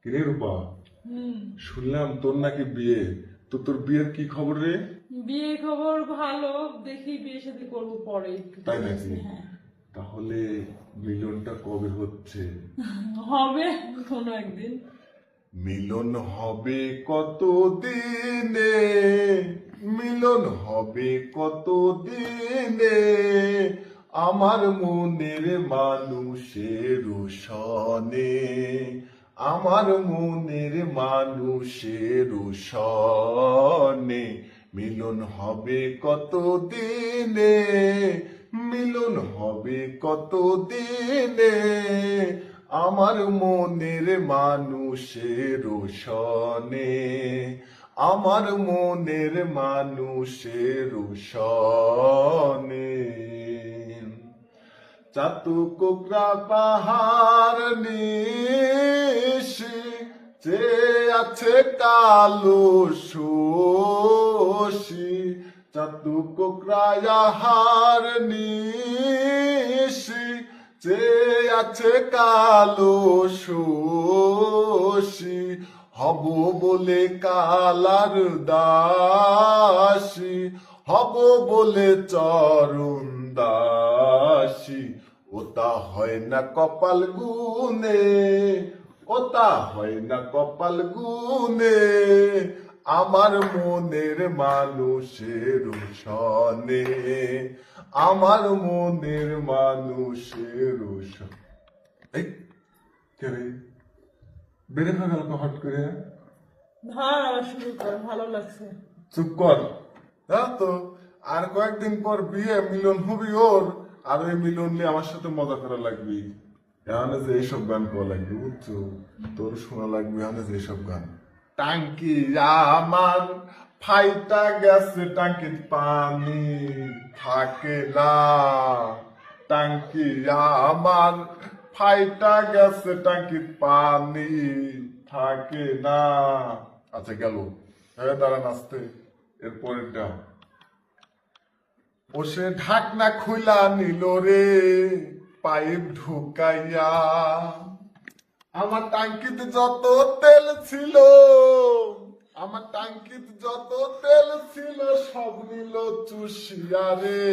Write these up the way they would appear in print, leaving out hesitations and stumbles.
কিরে রূপা, হুম। শুনলাম তোর নাকি বিয়ে। তো তোর বিয়ের কি খবর রে? বিয়ে খবর ভালো, দেখি বিয়ে শাদী করবো পরে একটু, তাই ঠিক নাকি? আছে? হ্যাঁ, তাহলে মিলনটা কবে হচ্ছে? হবে কোনো একদিন। মিলন হবে কত দিনে, মিলন হবে কত দিনে, আমার মনের মানুষের সনে, আমার মনের মানুষের সনে, মিলন হবে কত দিনে, মিলন হবে কত দিনে, আমার মনের মানুষের সনে, আমার মনের মানুষের সনে। চাতুকুকরা পাহাড় নিশি যে আছে কালো শোষী, চাতুকুকরা হার নিশি যে আছে কালো শোষী, হব বলে কালার দাসী, হব বলে চরণ দাসী, ওটা হয় না কপাল গুনে, ওটা হয় না কপাল গুনে, আমার মনের মানুষের সনে, আমার মনের মানুষের সনে। এই কে রে? বেড়ে হয়ে গেল হট করে। ধর আবার শুরু কর, ভালো লাগছে। চুপ কর। তো আর কয়েকদিন পর বিয়ে, মিলন হবি ওর, আর ওই মিলন নিয়ে আমার সাথে মজা করা লাগবি। এখানে যে এইসব গান করা লাগবে, বুঝছো? তোর শোনা লাগবে এখানে যে এইসব গান। টাঙ্কি আমার ফাইটা গেছে, টাঙ্কির পানি থাকে না, টাঙ্কি আমার ফাইটা গেছে, টাঙ্কির পানি থাকে না। আচ্ছা গেল, দাঁড়া নাচতে। এরপরেরটা, ও সে ঢাকনা খুলা নিল রে পাইপ ঢুকাইয়া, আমার টাঙ্কিতে যত তেল ছিল, আমার টাঙ্কিতে যত তেল ছিল, সব নিল চুষিয়া রে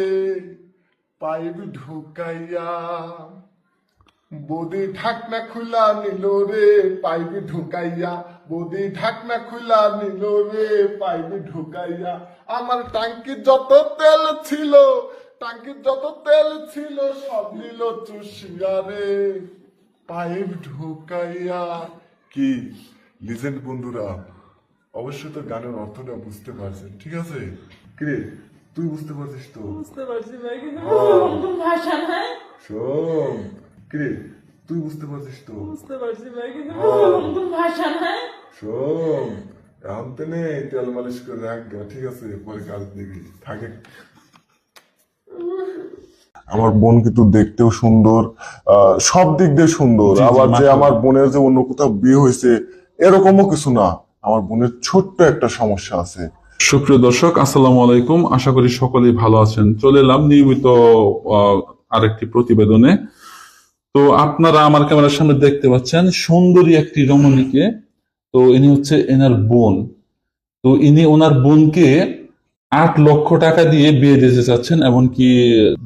পাইপ ঢুকাইয়া। বৌদি ঢাকনা খুলা নিল রে পাইপ ঢুকাইয়া, বৌদি ঢাকনা খুলা নিল রে পাইপ ঢুকাইয়া, আমার টাঙ্কির যত তেল ছিল, টাঙ্কির যত তেল ছিল, সব নিল চুষিয়া রে পাইপ ঢুকাইয়া। কি লিজেন্ড বন্ধুরা, অবশ্যই তো গানের অর্থটা বুঝতে পারছেন, ঠিক আছে? কিরে, তুই বুঝতে পারছিস তো? বুঝতে পারছি ভাই, কিন্তু হ্যাঁ। নতুন ভাষা নাই। শোন, কিরে, তুই বুঝতে পারছিস তো? বুঝতে পারছি ভাই, কিন্তু হ্যাঁ। নতুন ভাষা নাই। শোন, এখন তো নেই, তেল মালিশ করে রাখ গা, ঠিক আছে? পরে কাজ দেখবি, থাকে। আমার বোন কিন্তু দেখতেও সুন্দর, সব দিক দিয়ে সুন্দর। জি, জি, আবার যে মাশাআল্লাহ। আমার বোনের যে অন্য কোথাও বিয়ে হয়েছে এরকমও কিছু না। আমার বোনের ছোট্ট একটা সমস্যা আছে। সুপ্রিয় দর্শক, আসসালামু আলাইকুম। আশা করি সকলেই ভালো আছেন। চলে এলাম নিয়মিত আরেকটি প্রতিবেদনে। তো আপনারা আমার ক্যামেরার সামনে দেখতে পাচ্ছেন সুন্দরী একটি রমণীকে। তো ইনি হচ্ছে এনার বোন। তো ইনি ওনার বোনকে 8 লক্ষ টাকা দিয়ে বিয়ে দিতে চাচ্ছেন, এমনকি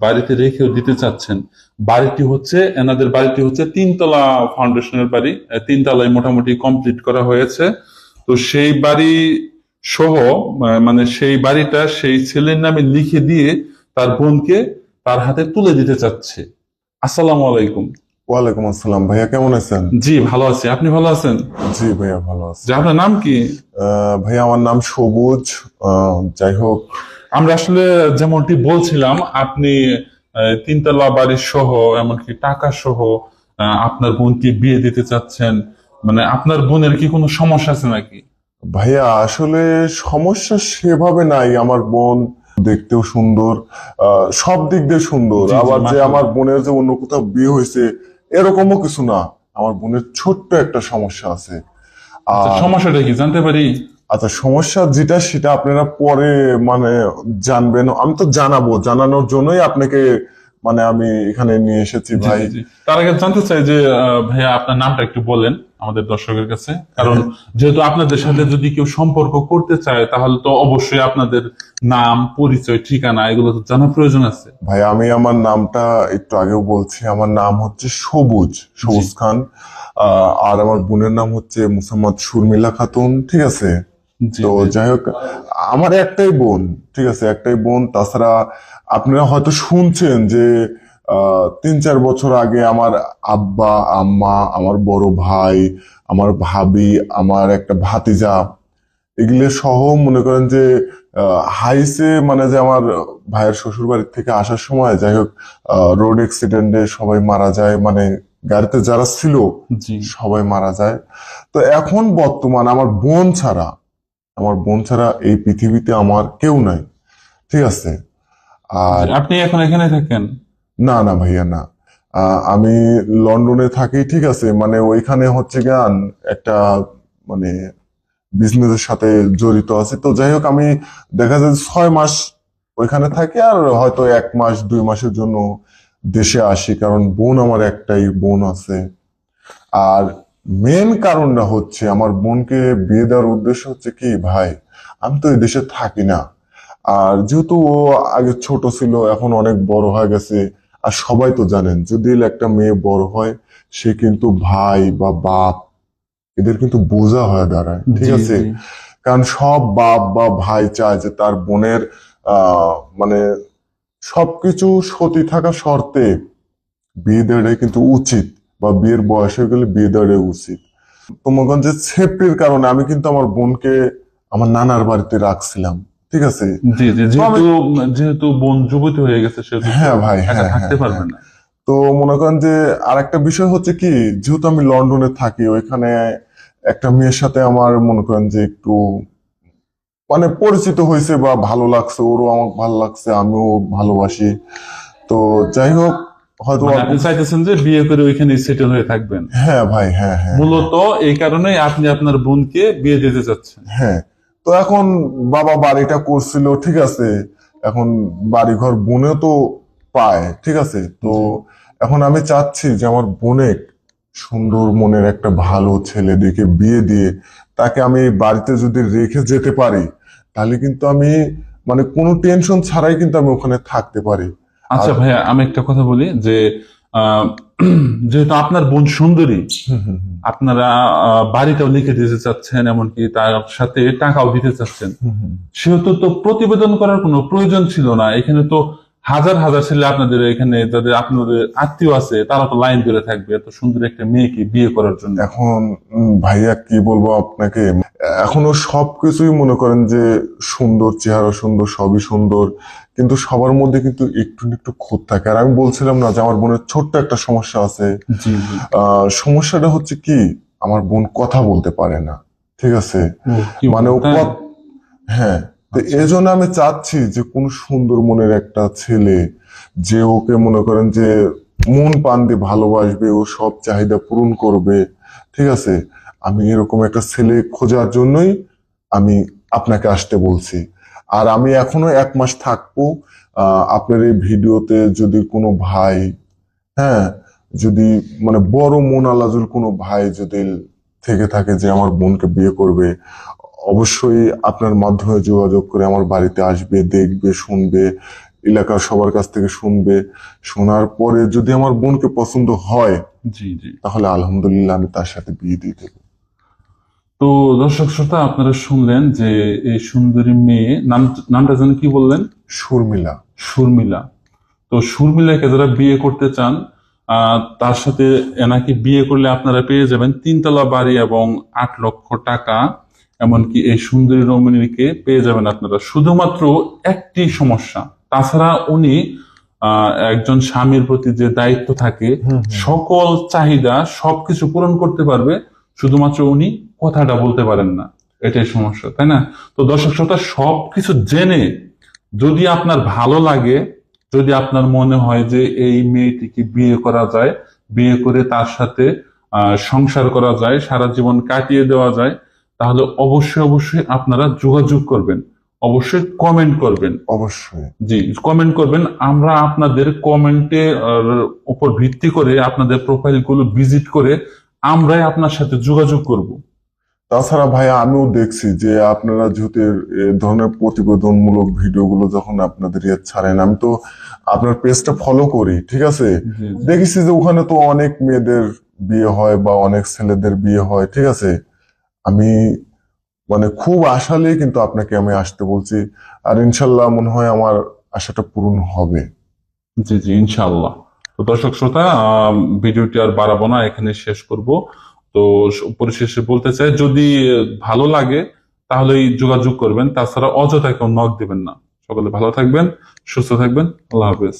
বাড়িতে রেখেও দিতে চাচ্ছেন। বাড়িটি হচ্ছে, এনাদের বাড়িটি হচ্ছে 3 তলা ফাউন্ডেশনের বাড়ি। 3 তলায় মোটামুটি কমপ্লিট করা হয়েছে। তো সেই বাড়ি সহ মানে সেই বাড়িটা সেই ছেলের নামে লিখে দিয়ে তার বোনকে তার হাতে তুলে দিতে চাচ্ছে। আসসালামু আলাইকুম। ওয়ালাইকুম আসসালাম। ভাইয়া কেমন আছেন? জি, ভালো আছি। আপনি ভালো আছেন? জি ভাইয়া, ভালো আছি। যে আপনার নাম কি? ভাইয়া আমার নাম সবুজ। যাই হোক, আমরা আসলে যেমনটি বলছিলাম, আপনি 3 তলা বাড়ি সহ এমনকি টাকা সহ আপনার বোনকে বিয়ে দিতে চাচ্ছেন। মানে আপনার বোনের কি কোনো সমস্যা আছে নাকি? ভাইয়া আসলে সমস্যা সেভাবে নাই। আমার বোন দেখতেও সুন্দর, সব দিক দিয়ে সুন্দর। জি, জি, আবার যে মাশাআল্লাহ। আমার বোনের যে অন্য কোথাও বিয়ে হয়েছে এরকমও কিছু না। আমার বোনের ছোট্ট একটা সমস্যা আছে। আচ্ছা, আর সমস্যাটা কি জানতে পারি? আচ্ছা, সমস্যা যেটা সেটা আপনারা পরে মানে জানবেন। আমি তো জানাবো, জানানোর জন্যই আপনাকে মানে আমি এখানে নিয়ে এসেছি জি, ভাই। জি, জি। তার আগে জানতে চাই যে ভাইয়া আপনার নামটা একটু বলেন আমাদের দর্শকের কাছে, কারণ যেহেতু আপনাদের সাথে যদি কেউ সম্পর্ক করতে চায় তাহলে তো অবশ্যই আপনাদের নাম, পরিচয়, ঠিকানা এগুলো তো জানার প্রয়োজন আছে। ভাই আমি আমার নামটা একটু আগেও বলছি, আমার নাম হচ্ছে সবুজ, সবুজ খান। আর আমার বোনের নাম হচ্ছে মুসাম্মদ শর্মিলা খাতুন, ঠিক আছে। জি, তো জি। যাই হোক, আমার একটাই বোন, ঠিক আছে, একটাই বোন। তাছাড়া আপনারা হয়তো শুনছেন যে 3-4 বছর আগে আমার আব্বা, আম্মা, আমার বড় ভাই, আমার ভাবি, আমার একটা ভাতিজা, এগুলো সহ মনে করেন যে হাইসে, মানে যে আমার ভাইয়ের শ্বশুর বাড়ি থেকে আসার সময় যাই হোক রোড অ্যাক্সিডেন্টে সবাই মারা যায়, মানে গাড়িতে যারা ছিল জি। সবাই মারা যায়। তো এখন বর্তমান আমার বোন ছাড়া এই পৃথিবীতে আমার কেউ নাই, ঠিক আছে। আর আপনি এখন এখানে থাকেন? না না ভাইয়া, না। আমি লন্ডনে থাকি, ঠিক আছে, মানে ওইখানে হচ্ছে গান একটা, মানে বিজনেসের সাথে জড়িত আছি। তো যাই হোক, আমি দেখা যায় 6 মাস ওইখানে থাকি, আর হয়তো 1 মাস 2 মাসের জন্য দেশে আসি, কারণ বোন, আমার একটাই বোন আছে। আর মেন কারণটা হচ্ছে আমার বোনকে বিয়ে দেওয়ার উদ্দেশ্য হচ্ছে কি ভাই, আমি তো এই দেশে থাকি না। আর যেহেতু ও আগে ছোট ছিল, এখন অনেক বড় হয়ে গেছে। আর সবাই তো জানেন, যদি একটা মেয়ে বড় হয়, সে কিন্তু ভাই বা বাপ এদের কিন্তু বোঝা হয়ে দাঁড়ায়, ঠিক জি, আছে। জি। কারণ সব বাপ বা ভাই চায় যে তার বোনের মানে সবকিছু সতী থাকা শর্তে বিয়ে দেওয়াটাই কিন্তু উচিত, বা বিয়ের বয়স হয়ে গেলে বিয়ে দেওয়াটাই উচিত। তোমাগঞ্জের সেফটির কারণে আমি কিন্তু আমার বোনকে আমার নানার বাড়িতে রাখছিলাম, ঠিক আছে। জি, জি। তো আমি, যেহেতু বোন যুবতী হয়ে গেছে সেহেতু তো হ্যাঁ ভাই, একা হ্যাঁ থাকতে হ্যাঁ পারবে হ্যাঁ। না। তো মনে করেন যে আরেকটা বিষয় হচ্ছে কি, যেহেতু আমি লন্ডনে থাকি, ওইখানে একটা মেয়ের সাথে আমার মনে করেন যে একটু মানে পরিচিত হয়েছে, বা ভালো লাগছে, ওরও আমাকে ভালো লাগছে, আমিও ভালোবাসি। তো যাই হোক, হয়তো মানে আপনি চাইতেছেন যে বিয়ে করে ওইখানে সেটেল হয়ে থাকবেন। হ্যাঁ ভাই, হ্যাঁ হ্যাঁ হ্যাঁ মূলত এই কারণেই আপনি আপনার বোনকে বিয়ে দিতে চাচ্ছেন। হ্যাঁ। তো এখন বাবা বাড়িটা করছিল, ঠিক আছে, এখন বাড়ি ঘর বোনে তো পায়, ঠিক আছে। তো জি। এখন আমি চাচ্ছি যে আমার বোনে সুন্দর মনের একটা ভালো ছেলে দেখে বিয়ে দিয়ে তাকে আমি এই বাড়িতে যদি রেখে যেতে পারি, তাহলে কিন্তু আমি মানে কোনো টেনশন ছাড়াই কিন্তু আমি ওখানে থাকতে পারি। আর আচ্ছা ভাইয়া, আমি একটা কথা বলি যে আহ, যেহেতু আপনার বোন সুন্দরী, হুম, হুম, আপনারা বাড়িটাও লিখে দিতে চাচ্ছেন, এমনকি তার সাথে টাকাও দিতে চাচ্ছেন, হুম, হুম। সেহেতু তো প্রতিবেদন করার কোনো প্রয়োজন ছিল না। এখানে তো হাজার হাজার ছেলে আপনাদের এখানে, যাদের আপনাদের আত্মীয় আছে, তারা তো লাইন ধরে থাকবে এত সুন্দর একটা মেয়েকে বিয়ে করার জন্য। এখন ভাইয়া কি বলবো আপনাকে, এখনো সবকিছুই মনে করেন যে সুন্দর, চেহারা সুন্দর, সবই সুন্দর, কিন্তু সবার মধ্যে কিন্তু একটু না একটু খুঁত থাকে। আর আমি বলছিলাম না যে আমার বোনের ছোট্ট একটা সমস্যা আছে। জি, জি। সমস্যাটা হচ্ছে কি, আমার বোন কথা বলতে পারে না, ঠিক আছে। ও, কি মানে ও বলেন, তাই? হ্যাঁ। তো আচ্ছা। এজন্য আমি চাচ্ছি যে কোন সুন্দর মনের একটা ছেলে, যে ওকে মনে করেন যে মন প্রাণ দিয়ে ভালোবাসবে, ও সব চাহিদা পূরণ করবে, ঠিক আছে। আমি এরকম একটা ছেলে খোঁজার জন্যই আমি আপনাকে আসতে বলছি। আর আমি এখনো 1 মাস থাকবো। আপনার এই ভিডিওতে যদি কোনো ভাই, হ্যাঁ, যদি মানে বড় মন আলাজুল কোনো ভাই যদি থেকে থাকে যে আমার বোনকে বিয়ে করবে, অবশ্যই আপনার মাধ্যমে যোগাযোগ করে আমার বাড়িতে আসবে, দেখবে, শুনবে, এলাকার সবার কাছ থেকে শুনবে। শোনার পরে যদি আমার বোনকে পছন্দ হয়, জি, জি। তাহলে আলহামদুলিল্লাহ আমি তার সাথে বিয়ে দিয়ে দেবো। তো দর্শক শ্রোতা, আপনারা শুনলেন যে এই সুন্দরী মেয়ে, নামটা যেন কি বললেন? শর্মিলা। শর্মিলা। তো শর্মিলাকে যারা বিয়ে করতে চান, তার সাথে এনাকে বিয়ে করলে আপনারা পেয়ে যাবেন 3 তলা বাড়ি এবং 8 লক্ষ টাকা। এমনকি এই সুন্দরী রমণীকে পেয়ে যাবেন আপনারা। শুধুমাত্র একটি সমস্যা, তাছাড়া উনি একজন স্বামীর প্রতি যে দায়িত্ব থাকে, হুম, সকল চাহিদা সবকিছু পূরণ করতে পারবে, শুধুমাত্র উনি কথাটা বলতে পারেন না, এটাই সমস্যা, তাই না? তো দর্শক শ্রোতা, সবকিছু জেনে যদি আপনার ভালো লাগে, যদি আপনার মনে হয় যে এই মেয়েটিকে বিয়ে করা যায়, বিয়ে করে তার সাথে সংসার করা যায়, সারা জীবন কাটিয়ে দেওয়া যায়, তাহলে অবশ্যই অবশ্যই আপনারা যোগাযোগ করবেন। অবশ্যই কমেন্ট করবেন। অবশ্যই। জি, কমেন্ট করবেন। আমরা আপনাদের কমেন্টে উপর ভিত্তি করে আপনাদের প্রোফাইল গুলো ভিজিট করে আমরাই আপনার সাথে যোগাযোগ করব। তাছাড়া ভাইয়া আমিও দেখছি যে আপনারা যেহেতু এ ধরনের প্রতিবেদনমূলক ভিডিওগুলো যখন আপনাদের ছাড়েন, আমি তো আপনার পেজটা ফলো করি, ঠিক আছে। জি, দেখেছি যে ওখানে তো অনেক মেয়েদের বিয়ে হয় বা অনেক ছেলেদের বিয়ে হয়, ঠিক আছে। আমি মানে খুব আশালে কিন্তু আপনাকে আমি আসতে বলছি, আর ইনশাল্লাহ মনে হয় আমার আশাটা পূরণ হবে। জি, জি, ইনশাআল্লাহ। তো দর্শক শ্রোতা, ভিডিওটি আর বাড়াবো না, এখানে শেষ করব। তো পরিশেষে বলতে চাই, যদি ভালো লাগে তাহলেই যোগাযোগ করবেন, তাছাড়া অযথা কেউ নক দিবেন না। সকলে ভালো থাকবেন, সুস্থ থাকবেন। আল্লাহ হাফেজ।